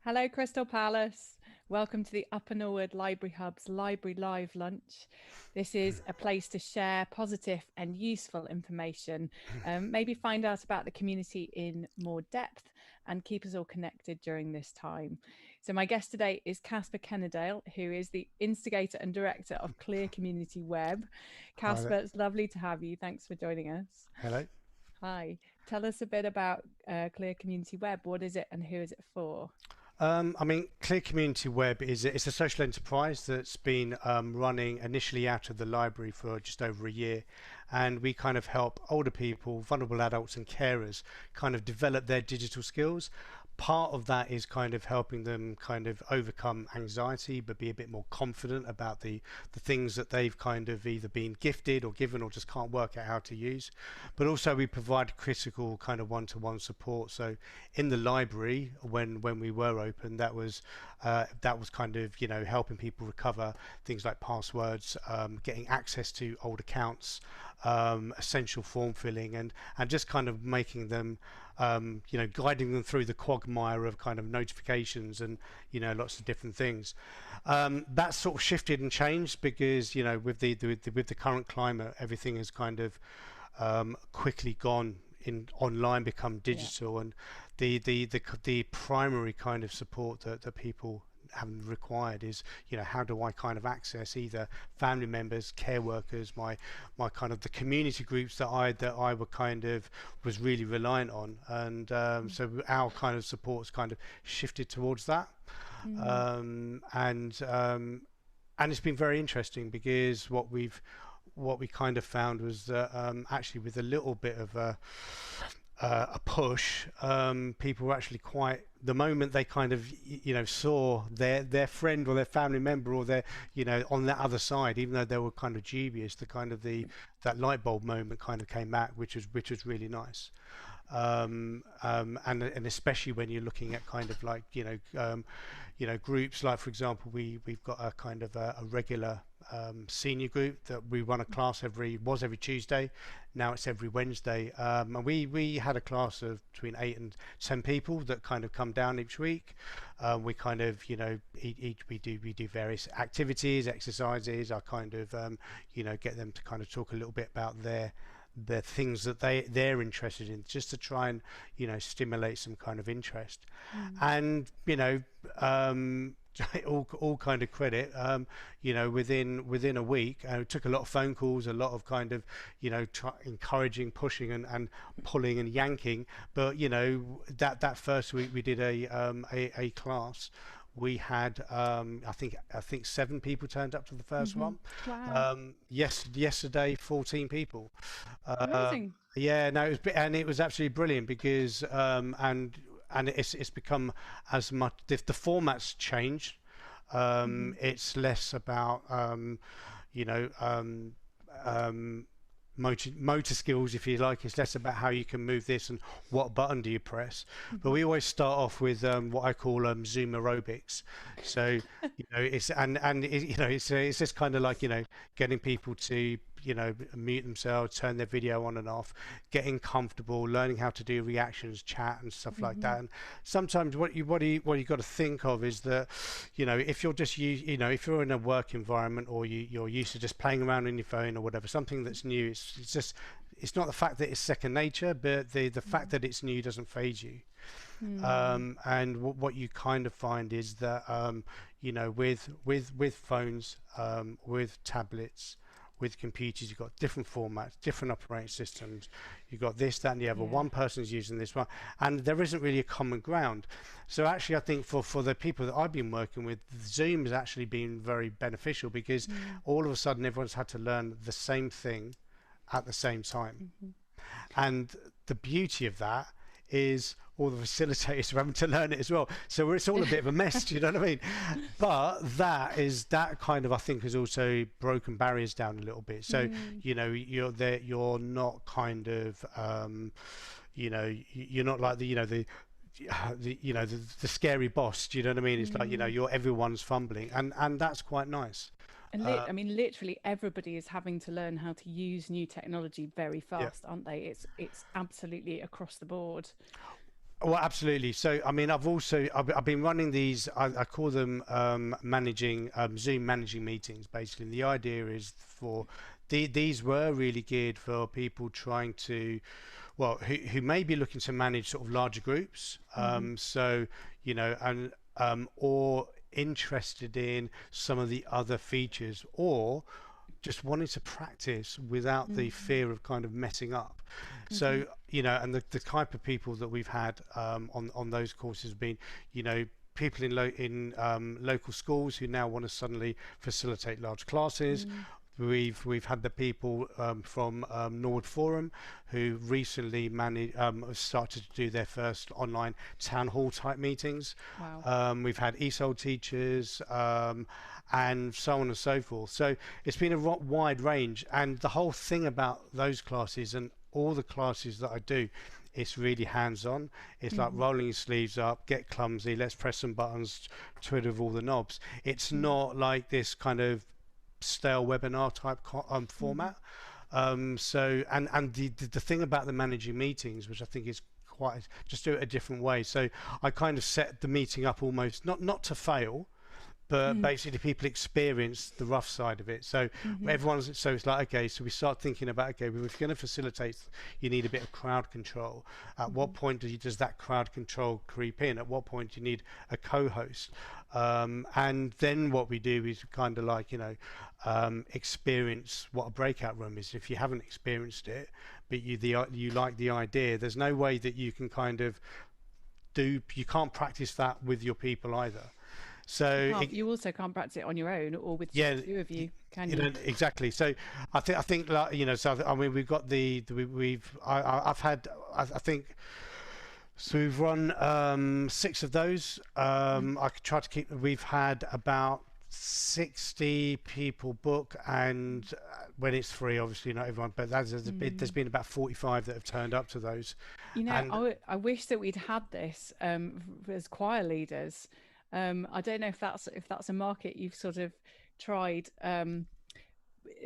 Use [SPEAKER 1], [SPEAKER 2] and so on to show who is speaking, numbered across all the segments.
[SPEAKER 1] Hello, Crystal Palace. Welcome to the Upper Norwood Library Hub's Library Live Lunch. This is a place to share positive and useful information, maybe find out about the community in more depth and keep us all connected during this time. So my guest today is Caspar Kennerdale, who is the instigator and director of Clear Community Web. Caspar, it's lovely to have you. Thanks for joining us.
[SPEAKER 2] Hello.
[SPEAKER 1] Hi. Tell us a bit about Clear Community Web. What is it and who is it for?
[SPEAKER 2] I mean, Clear Community Web it's a social enterprise that's been running initially out of the library for just over a year, and we kind of help older people, vulnerable adults and carers kind of develop their digital skills. Part of that is kind of helping them kind of overcome anxiety, but be a bit more confident about the things that they've kind of either been gifted or given or just can't work out how to use. But also we provide critical kind of one-to-one support. So in the library, when we were open, that was kind of, you know, helping people recover things like passwords, getting access to old accounts, essential form filling, and just kind of making them you know, guiding them through the quagmire of kind of notifications and, you know, lots of different things. That sort of shifted and changed because, you know, with the current climate, everything has kind of quickly gone in online, become digital, and the primary kind of support that people haven't required is, you know, how do I kind of access either family members, care workers, my kind of the community groups that I were kind of was really reliant on, and so our kind of support's kind of shifted towards that. And it's been very interesting because what we kind of found was that actually with a little bit of a push, people were actually quite, the moment they kind of saw their friend or their family member or their on that other side, even though they were kind of dubious, the kind of the that light bulb moment kind of came back, which was really nice. And especially when you're looking at kind of like groups, like for example we've got a kind of a regular senior group that we run a class every Tuesday. Now it's every Wednesday, and we had a class of between 8 and 10 people that kind of come down each week. We kind of we do various activities, exercises. I kind of get them to kind of talk a little bit about the things that they're interested in, just to try and stimulate some kind of interest. And all kind of credit, within a week, it took a lot of phone calls, a lot of kind of encouraging, pushing and pulling and yanking, but that first week we did a class. We had I think 7 people turned up to the first one.
[SPEAKER 1] Wow.
[SPEAKER 2] Yesterday 14 people.
[SPEAKER 1] Amazing.
[SPEAKER 2] Yeah, no, it was absolutely brilliant because and it's become as much, the format's changed. It's less about you know motor skills, if you like. It's less about how you can move this and what button do you press. But we always start off with what I call Zoom aerobics. So it's it's just kind of like getting people to mute themselves, turn their video on and off, getting comfortable, learning how to do reactions, chat and stuff like that. And sometimes what you got to think of is that if you're just if you're in a work environment, or you're used to just playing around on your phone or whatever, something that's new, it's not the fact that it's second nature, but the fact that it's new doesn't faze you. And what you kind of find is that with phones, with tablets, with computers, you've got different formats, different operating systems. You've got this, that, and the other. One person's using this one, and there isn't really a common ground. So actually, I think for the people that I've been working with, Zoom has actually been very beneficial, because all of a sudden everyone's had to learn the same thing at the same time. And the beauty of that is all the facilitators are having to learn it as well. So it's all a bit of a mess, do you know what I mean? But that kind of, I think, has also broken barriers down a little bit. So you're not kind of you're not like the scary boss, do you know what I mean? It's like you're everyone's fumbling, and that's quite nice.
[SPEAKER 1] And I mean, literally everybody is having to learn how to use new technology very fast, aren't they? It's absolutely across the board.
[SPEAKER 2] Well, absolutely. So, I mean, I've been running these. I call them managing Zoom managing meetings. Basically, and the idea is these were really geared for people trying to, well, who may be looking to manage sort of larger groups. So and or interested in some of the other features, or just wanting to practice without the fear of kind of messing up. So and the type of people that we've had on those courses have been people in local schools who now want to suddenly facilitate large classes. We've had the people from Norwood Forum who recently started to do their first online town hall type meetings.
[SPEAKER 1] Wow.
[SPEAKER 2] We've had ESOL teachers and so on and so forth. So it's been a wide range, and the whole thing about those classes and all the classes that I do, it's really hands-on. It's like rolling your sleeves up, get clumsy, let's press some buttons, twiddle with all the knobs. It's not like this kind of stale webinar type format. So and the thing about the managing meetings, which I think is quite, just do it a different way. So I kind of set the meeting up almost not to fail, but basically people experience the rough side of it. So so it's like, okay, so we start thinking about, okay, well, if you're going to facilitate, you need a bit of crowd control. At what point does that crowd control creep in? At what point do you need a co-host? And then what we do is kind of like experience what a breakout room is. If you haven't experienced it, but you like the idea, there's no way that you can kind of you can't practice that with your people either. So
[SPEAKER 1] You also can't practice it on your own or with just
[SPEAKER 2] yeah,
[SPEAKER 1] two of you, can
[SPEAKER 2] you
[SPEAKER 1] you?
[SPEAKER 2] know exactly. So I think like, you know, so I mean we've got we've I've had I think so we've run six of those. I could try to keep. We've had about 60 people book, and when it's free, obviously not everyone, but there's
[SPEAKER 1] Mm.
[SPEAKER 2] been about 45 that have turned up to those,
[SPEAKER 1] You know,
[SPEAKER 2] and
[SPEAKER 1] I wish that we'd had this as choir leaders. I don't know if that's a market you've sort of tried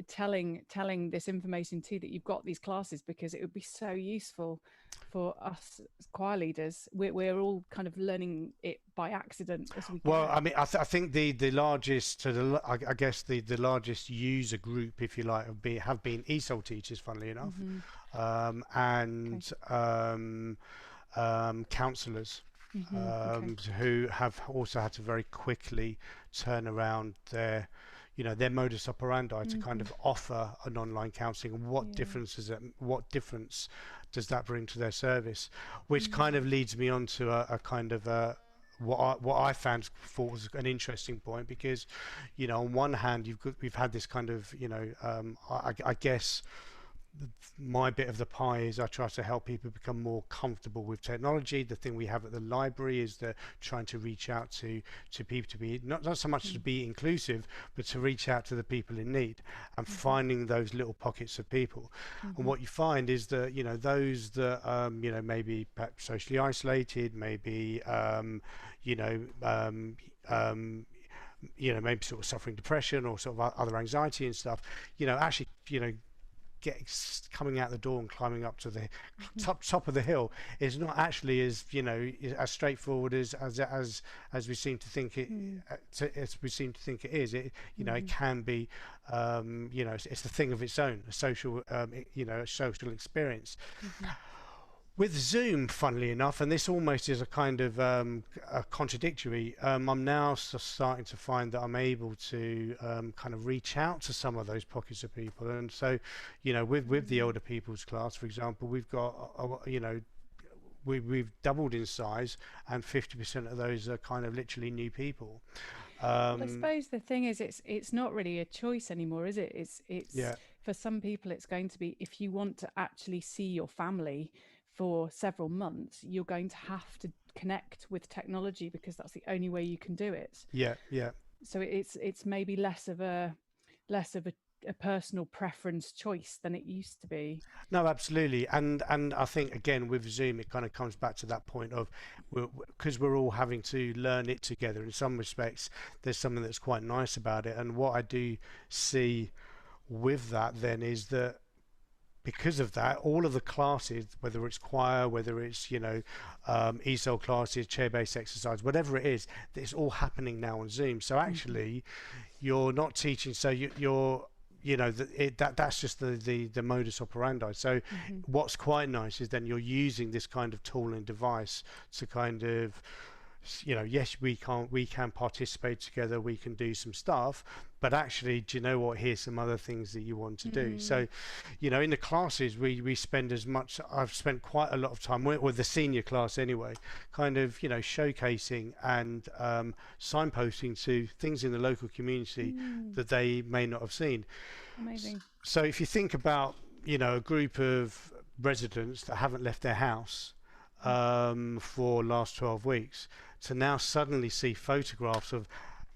[SPEAKER 1] telling this information to, that you've got these classes, because it would be so useful for us as choir leaders. We're all kind of learning it by accident as we
[SPEAKER 2] well,
[SPEAKER 1] go.
[SPEAKER 2] I mean, I think the largest, so I guess the largest user group, if you like, have been ESOL teachers, funnily enough,
[SPEAKER 1] Hmm. Okay.
[SPEAKER 2] and counsellors,
[SPEAKER 1] Okay.
[SPEAKER 2] who have also had to very quickly turn around their, you know, their modus operandi to kind
[SPEAKER 1] Hmm.
[SPEAKER 2] of offer an online counselling. And what
[SPEAKER 1] Yeah.
[SPEAKER 2] difference is it? What difference does that bring to their service? Which kind
[SPEAKER 1] Mm.
[SPEAKER 2] of leads me on to a kind of a what I found thought was an interesting point, because, you know, on one hand we've had this kind of, you know, I guess my bit of the pie is I try to help people become more comfortable with technology. The thing we have at the library is that trying to reach out to people, to be not so much to
[SPEAKER 1] Mm.
[SPEAKER 2] be inclusive, but to reach out to the people in need, and
[SPEAKER 1] Hmm.
[SPEAKER 2] finding those little pockets of people. And
[SPEAKER 1] Hmm.
[SPEAKER 2] what you find is that, you know, those that you know, maybe perhaps socially isolated, maybe you know you know, maybe sort of suffering depression or sort of other anxiety and stuff, you know, actually, you know, coming out the door and climbing up to the
[SPEAKER 1] Hmm.
[SPEAKER 2] top of the hill is not actually as, you know, as straightforward as we seem to think it,
[SPEAKER 1] Mm.
[SPEAKER 2] as we seem to think it is. It, you know, it
[SPEAKER 1] Hmm.
[SPEAKER 2] can be, you know, it's a thing of its own, a social, you know, a social experience.
[SPEAKER 1] Hmm.
[SPEAKER 2] With Zoom, funnily enough, and this almost is a kind of a contradictory, I'm now starting to find that I'm able to kind of reach out to some of those pockets of people. And so, you know, with the
[SPEAKER 1] Mm.
[SPEAKER 2] older people's class, for example, we've got, you know, we've doubled in size, and 50% of those are kind of literally new people.
[SPEAKER 1] Well, I
[SPEAKER 2] Um,
[SPEAKER 1] suppose the thing is, it's not really a choice anymore, is it? It's
[SPEAKER 2] yeah,
[SPEAKER 1] for some people, it's going to be, if you want to actually see your family for several months, you're going to have to connect with technology, because that's the only way you can do it.
[SPEAKER 2] yeah, yeah.
[SPEAKER 1] So it's maybe less of a personal preference choice than it used to be.
[SPEAKER 2] No, absolutely, and I think again with Zoom, it kind of comes back to that point of, because we're all having to learn it together. In some respects, there's something that's quite nice about it, and what I do see with that then is that because of that, all of the classes, whether it's choir, whether it's, you know, ESOL classes, chair-based exercise, whatever it is, it's all happening now on Zoom. So
[SPEAKER 1] Hmm.
[SPEAKER 2] actually, you're not teaching, so you're, you know, that's just the modus operandi. So
[SPEAKER 1] Hmm.
[SPEAKER 2] what's quite nice is then you're using this kind of tool and device to kind of, you know, yes, we can participate together, we can do some stuff, but actually, do you know what, here's some other things that you want to do.
[SPEAKER 1] Mm.
[SPEAKER 2] So, you know, in the classes we spend as much, I've spent quite a lot of time with the senior class anyway, kind of, you know, showcasing and signposting to things in the local community
[SPEAKER 1] Mm.
[SPEAKER 2] that they may not have seen.
[SPEAKER 1] Amazing.
[SPEAKER 2] So if you think about, you know, a group of residents that haven't left their house for last 12 weeks, to now suddenly see photographs of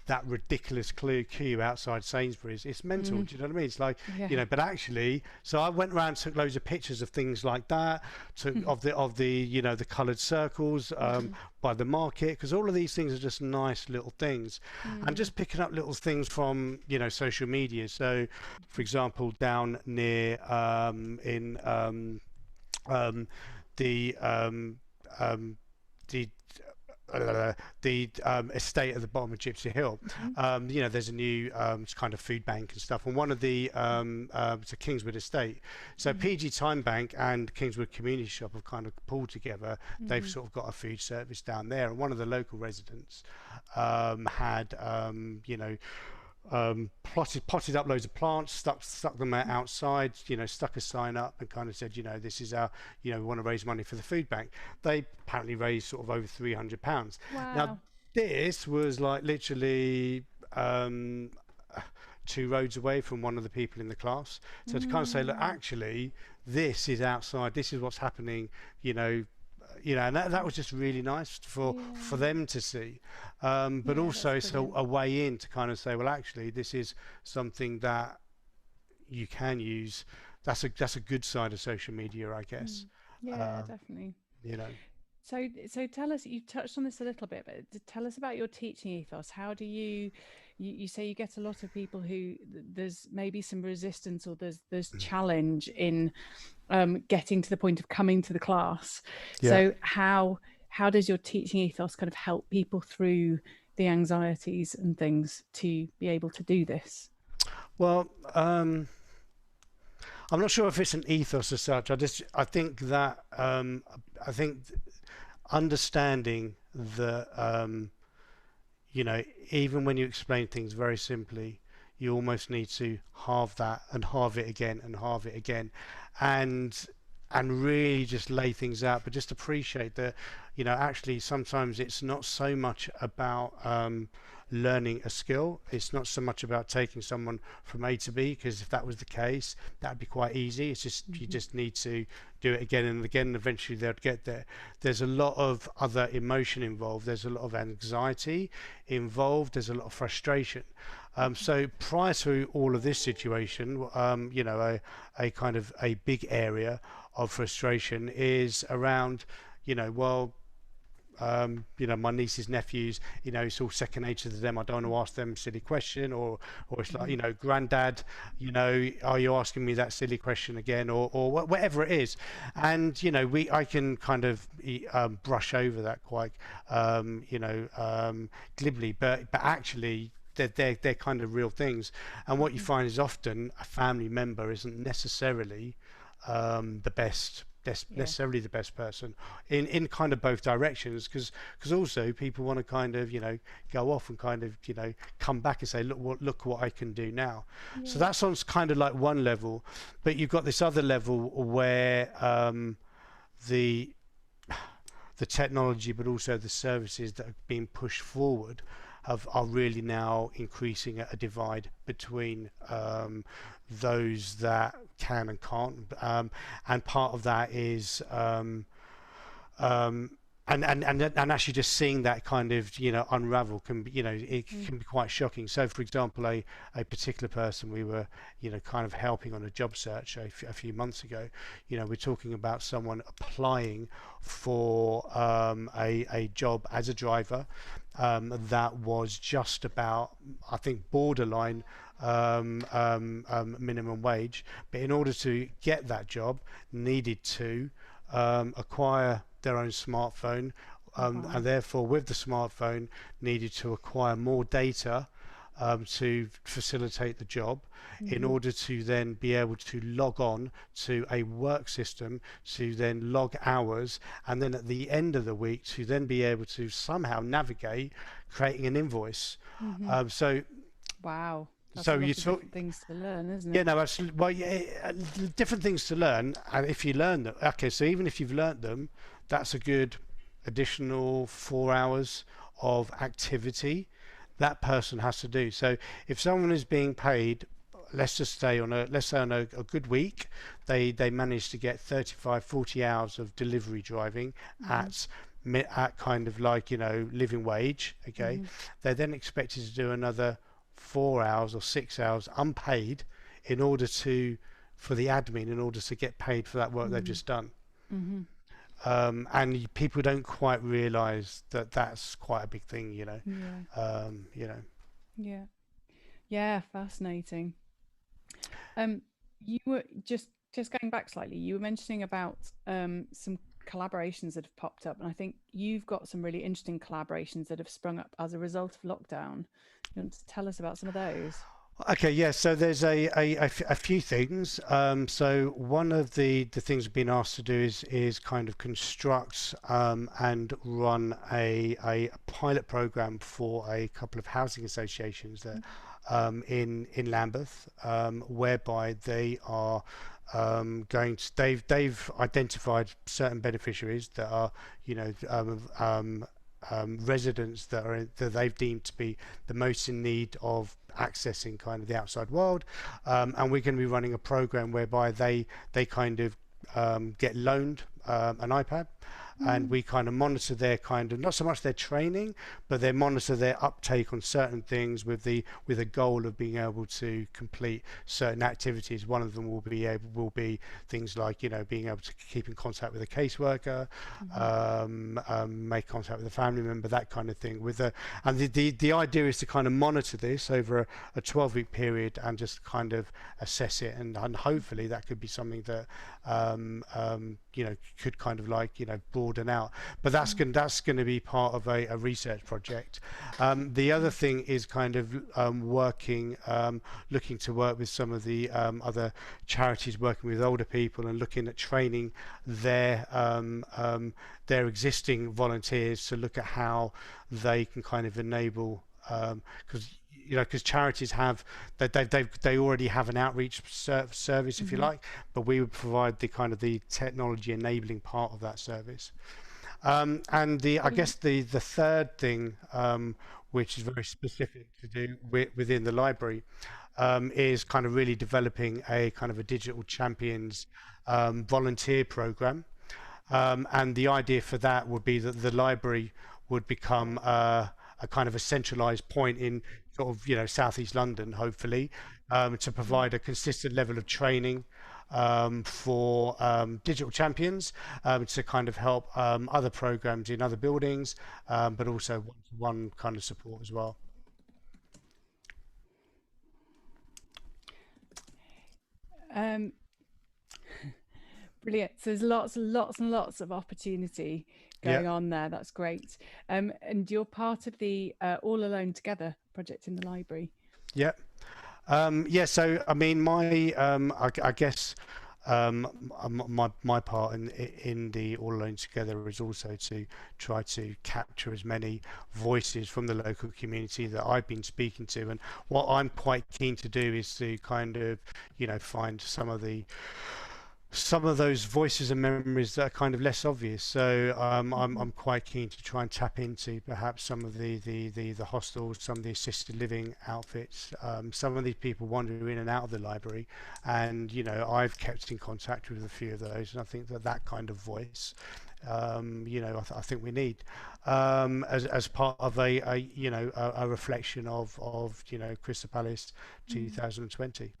[SPEAKER 2] that ridiculous queue outside Sainsbury's, it's mental.
[SPEAKER 1] Mm.
[SPEAKER 2] Do you know what I mean? It's like, you
[SPEAKER 1] Yeah.
[SPEAKER 2] know, but actually, so I went around, took loads of pictures of things like that, took of the you know, the coloured circles
[SPEAKER 1] Hmm.
[SPEAKER 2] by the market, because all of these things are just nice little things, and
[SPEAKER 1] Mm.
[SPEAKER 2] just picking up little things from, you know, social media. So, for example, down near in um, the um, the the estate at the bottom of Gypsy Hill.
[SPEAKER 1] Hmm.
[SPEAKER 2] You know, there's a new kind of food bank and stuff, and one of the it's a Kingswood estate. So
[SPEAKER 1] Hmm.
[SPEAKER 2] PG Time Bank and Kingswood Community Shop have kind of pulled together. They've
[SPEAKER 1] Hmm.
[SPEAKER 2] sort of got a food service down there, and one of the local residents had you know, potted up loads of plants, stuck them outside, you know, stuck a sign up and kind of said, you know, this is our, you know, we want to raise money for the food bank. They apparently raised sort of over £300. Now,
[SPEAKER 1] Wow.
[SPEAKER 2] this was like literally um, 2 roads away from one of the people in the class. So to kind of say, look,
[SPEAKER 1] Mm,
[SPEAKER 2] actually, this is outside. This is what's happening. You know, and that was just really nice for
[SPEAKER 1] yeah,
[SPEAKER 2] them to see. But
[SPEAKER 1] yeah,
[SPEAKER 2] also,
[SPEAKER 1] that's
[SPEAKER 2] it's
[SPEAKER 1] brilliant.
[SPEAKER 2] a way in to kind of say, well, actually, this is something that you can use. That's a good side of social media, I guess.
[SPEAKER 1] Mm, yeah,
[SPEAKER 2] Um,
[SPEAKER 1] definitely.
[SPEAKER 2] you know.
[SPEAKER 1] So tell us, you touched on this a little bit, but tell us about your teaching ethos. How do you say you get a lot of people who there's maybe some resistance or there's challenge in getting to the point of coming to the class.
[SPEAKER 2] Yeah.
[SPEAKER 1] So how does your teaching ethos kind of help people through the anxieties and things to be able to do this?
[SPEAKER 2] Well, I'm not sure if it's an ethos as such. I think that I think understanding that even when you explain things very simply, you almost need to halve that and halve it again and halve it again, and really just lay things out, but just appreciate that, actually sometimes it's not so much about learning a skill. It's not so much about taking someone from A to B, because if that was the case, that'd be quite easy. It's just you
[SPEAKER 1] Mm-hmm.
[SPEAKER 2] just need to do it again and again, and eventually they'd get there. There's a lot of other emotion involved. There's a lot of anxiety involved. There's a lot of frustration. So prior to all of this situation, a kind of a big area of frustration is around, well, my nieces, nephews, it's all second nature to them. I don't want to ask them a silly question, or it's like,
[SPEAKER 1] Mm-hmm.
[SPEAKER 2] granddad, are you asking me that silly question again, or whatever it is. And, I can kind of brush over that quite, glibly, but actually, they're kind of real things. And what you
[SPEAKER 1] Mm-hmm.
[SPEAKER 2] find is often a family member isn't necessarily the best
[SPEAKER 1] Yeah.
[SPEAKER 2] necessarily the best person in kind of both directions, because also people want to kind of go off and kind of come back and say, look what I can do now. So
[SPEAKER 1] Yeah.
[SPEAKER 2] that's on kind of like one level, but you've got this other level where the technology, but also the services that are being pushed forward are really now increasing a divide between those that can and can't. And part of that is um, and actually just seeing that kind of unravel can be, it
[SPEAKER 1] Mm.
[SPEAKER 2] can be quite shocking. So for example, a particular person we were kind of helping on a job search a few months ago, we're talking about someone applying for a job as a driver, that was just about, I think, borderline minimum wage, but in order to get that job needed to acquire their own smartphone,
[SPEAKER 1] Wow.
[SPEAKER 2] and therefore with the smartphone needed to acquire more data to facilitate the job, in
[SPEAKER 1] Mm-hmm.
[SPEAKER 2] order to then be able to log on to a work system, to then log hours, and then at the end of the week to then be able to somehow navigate creating an invoice.
[SPEAKER 1] Mm-hmm.
[SPEAKER 2] So
[SPEAKER 1] Wow. That's a
[SPEAKER 2] so you
[SPEAKER 1] lot of
[SPEAKER 2] talk.
[SPEAKER 1] different things to learn, isn't
[SPEAKER 2] Yeah,
[SPEAKER 1] it?
[SPEAKER 2] no, absolutely. Well, yeah, different things to learn, and if you learn them, okay. So even if you've learnt them, that's a good additional 4 hours of activity that person has to do. So if someone is being paid, let's say on a good week, they manage to get 35, 40 hours of delivery driving
[SPEAKER 1] Mm-hmm.
[SPEAKER 2] at at kind of like living wage. Okay,
[SPEAKER 1] Mm-hmm.
[SPEAKER 2] they're then expected to do another 4 hours or 6 hours unpaid in order to for the admin, in order to get paid for that work they've
[SPEAKER 1] Mm-hmm.
[SPEAKER 2] just done.
[SPEAKER 1] Mm-hmm.
[SPEAKER 2] And people don't quite realize that that's quite a big thing,
[SPEAKER 1] Yeah.
[SPEAKER 2] um, you know
[SPEAKER 1] Yeah. Yeah. Fascinating. Um, you were just going back slightly. You were mentioning about some collaborations that have popped up, and I think you've got some really interesting collaborations that have sprung up as a result of lockdown. You want to tell us about some of those?
[SPEAKER 2] Okay, yeah. So there's a few things. So one of the things we've been asked to do is kind of construct and run a pilot program for a couple of housing associations that in Lambeth, whereby they are they've identified certain beneficiaries that are you know residents that they've deemed to be the most in need of accessing kind of the outside world, and we're going to be running a program whereby they kind of get loaned an iPad, and we kind of monitor their kind of, not so much their training, but they monitor their uptake on certain things with a goal of being able to complete certain activities. One of them will be things like, being able to keep in contact with a caseworker, make contact with a family member, that kind of thing. And the idea is to kind of monitor this over a 12-week period and just kind of assess it, and hopefully that could be something that could kind of broaden out. But that's going to be part of a research project. The other thing is kind of looking to work with some of the other charities working with older people and looking at training their existing volunteers to look at how they can kind of enable, because charities they already have an outreach service, if you like, but we would provide the kind of the technology enabling part of that service. And I guess the third thing, which is very specific to do within the library, is kind of really developing a kind of a digital champions volunteer program. And the idea for that would be that the library would become a kind of a centralized point in sort of southeast London, hopefully, to provide a consistent level of training for digital champions, to kind of help other programs in other buildings, but also one-to-one kind of support as well.
[SPEAKER 1] Brilliant. So there's lots and lots of opportunity going on there. That's great. And you're part of the All Alone Together project in the library.
[SPEAKER 2] Yeah. So I mean, I guess my part in the All Alone Together is also to try to capture as many voices from the local community that I've been speaking to, and what I'm quite keen to do is to kind of find some of those voices and memories that are kind of less obvious. So I'm quite keen to try and tap into perhaps some of the hostels, some of the assisted living outfits, some of these people wander in and out of the library, and I've kept in contact with a few of those, and I think that kind of voice, I think we need as part of a reflection of Crystal Palace 2020.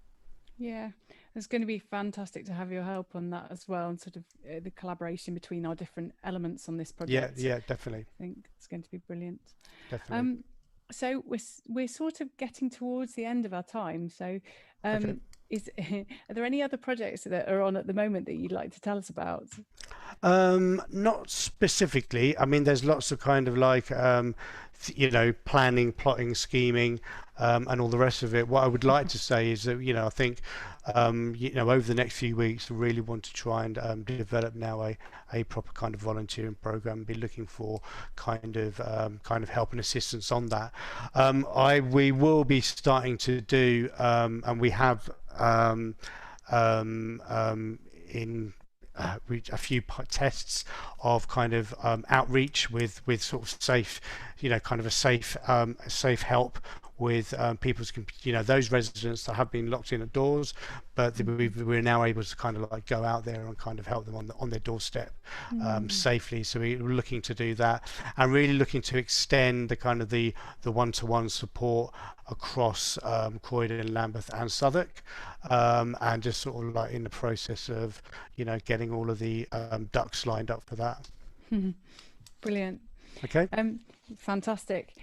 [SPEAKER 1] Yeah, it's going to be fantastic to have your help on that as well, and sort of the collaboration between our different elements on this project.
[SPEAKER 2] Yeah, definitely.
[SPEAKER 1] I think it's going to be brilliant.
[SPEAKER 2] Definitely.
[SPEAKER 1] So we're sort of getting towards the end of our time. So,
[SPEAKER 2] Okay.
[SPEAKER 1] are there any other projects that are on at the moment that you'd like to tell us about?
[SPEAKER 2] Not specifically. I mean, there's lots of kind of planning, plotting, scheming, and all the rest of it. What I would like to say is that I think over the next few weeks, we really want to try and develop now a proper kind of volunteering program. Be looking for kind of help and assistance on that. We will be starting to do, and we have in a few tests of kind of outreach with sort of safe, kind of a safe help with people's, those residents that have been locked in at doors, but we're now able to kind of go out there and kind of help them on their doorstep safely. So we're looking to do that, and really looking to extend the kind of the one-to-one support across Croydon, Lambeth and Southwark, and just sort of in the process of getting all of the ducks lined up for that.
[SPEAKER 1] Brilliant.
[SPEAKER 2] Okay.
[SPEAKER 1] Fantastic.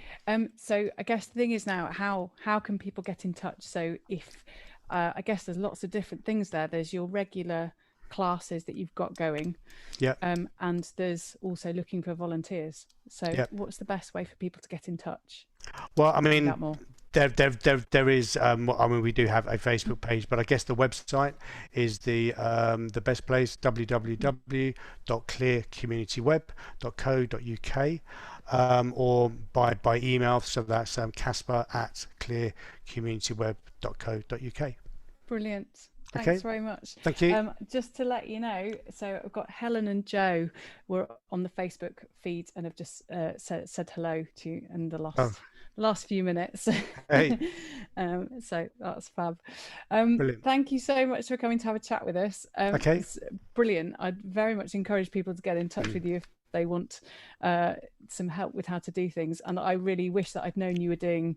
[SPEAKER 1] So I guess the thing is now, how can people get in touch? So if I guess there's lots of different things there. There's your regular classes that you've got going, and there's also looking for volunteers. So what's the best way for people to get in touch?
[SPEAKER 2] Well, I mean, there is. I mean, we do have a Facebook page, but I guess the website is the best place: www.clearcommunityweb.co.uk, or by email. So that's Caspar@clearcommunityweb.co.uk.
[SPEAKER 1] Brilliant. Thanks
[SPEAKER 2] Okay,
[SPEAKER 1] very much.
[SPEAKER 2] thank you.
[SPEAKER 1] Just to let you know, so I've got Helen and Joe were on the Facebook feed and have just said hello to you in the
[SPEAKER 2] Oh,
[SPEAKER 1] last few minutes.
[SPEAKER 2] hey,
[SPEAKER 1] So that's fab.
[SPEAKER 2] brilliant.
[SPEAKER 1] Thank you so much for coming to have a chat with us.
[SPEAKER 2] Okay.
[SPEAKER 1] It's brilliant. I'd very much encourage people to get in touch with you if they want some help with how to do things. And I really wish that I'd known you were doing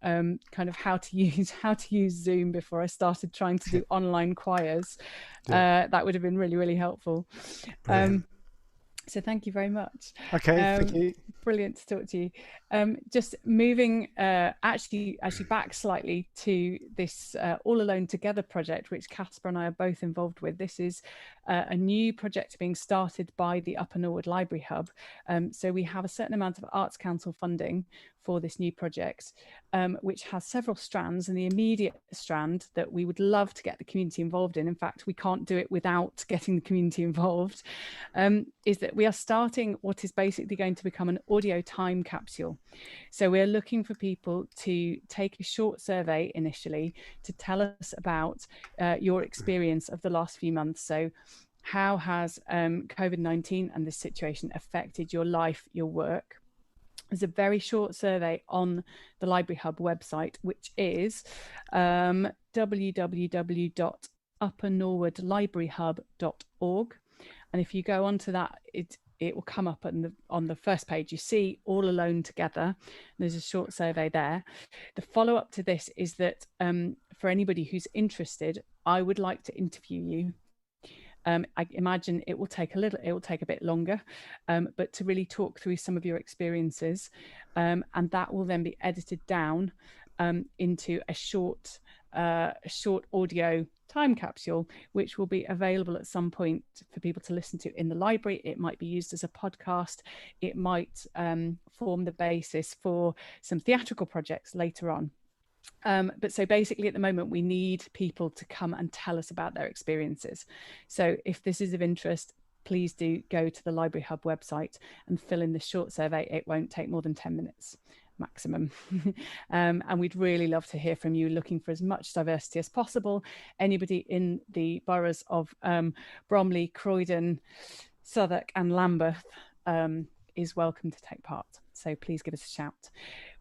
[SPEAKER 1] kind of how to use Zoom before I started trying to do online choirs.
[SPEAKER 2] Yeah,
[SPEAKER 1] That would have been really, really helpful.
[SPEAKER 2] brilliant.
[SPEAKER 1] So thank you very much.
[SPEAKER 2] Okay, thank you.
[SPEAKER 1] Brilliant to talk to you. Just moving actually back slightly to this All Alone Together project, which Caspar and I are both involved with. This is a new project being started by the Upper Norwood Library Hub. So we have a certain amount of Arts Council funding for this new project, which has several strands. And the immediate strand that we would love to get the community involved in fact, we can't do it without getting the community involved, is that we are starting what is basically going to become an audio time capsule. So we're looking for people to take a short survey initially to tell us about your experience of the last few months. So how has COVID-19 and this situation affected your life, your work? There's a very short survey on the Library Hub website, which is www.uppernorwoodlibraryhub.org. And if you go onto that, it will come up on the first page. You see All Alone Together. There's a short survey there. The follow-up to this is that for anybody who's interested, I would like to interview you. I imagine it will take a bit longer, but to really talk through some of your experiences, and that will then be edited down into a short audio time capsule, which will be available at some point for people to listen to in the library. It might be used as a podcast. It might form the basis for some theatrical projects later on. But so basically at the moment we need people to come and tell us about their experiences. So if this is of interest, please do go to the Library Hub website and fill in the short survey. It won't take more than 10 minutes maximum. And we'd really love to hear from you, looking for as much diversity as possible. Anybody in the boroughs of Bromley, Croydon, Southwark and Lambeth is welcome to take part. So please give us a shout.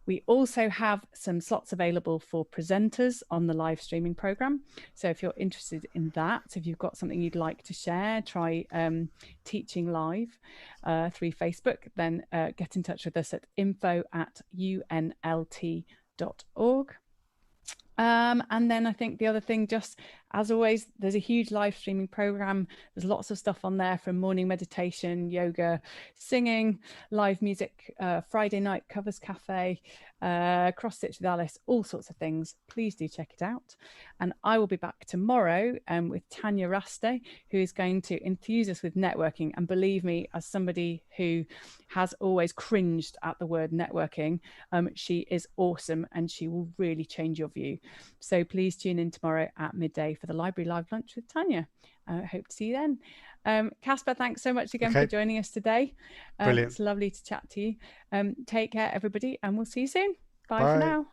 [SPEAKER 1] We also have some slots available for presenters on the live streaming program. So if you're interested in that, if you've got something you'd like to share, try teaching live through Facebook, then get in touch with us at info@unlt.org. And then I think the other thing, just as always, there's a huge live streaming program. There's lots of stuff on there, from morning meditation, yoga, singing, live music, Friday night covers cafe, cross stitch with Alice, all sorts of things. Please do check it out. And I will be back tomorrow with Tanya Raste, who is going to enthuse us with networking. And believe me, as somebody who has always cringed at the word networking, she is awesome and she will really change your view. So please tune in tomorrow at midday for the Library Live Lunch with Tanya. Hope to see you then. Caspar, thanks so much again for joining us today. It's lovely to chat to you. Take care, everybody, and we'll see you soon. Bye for now.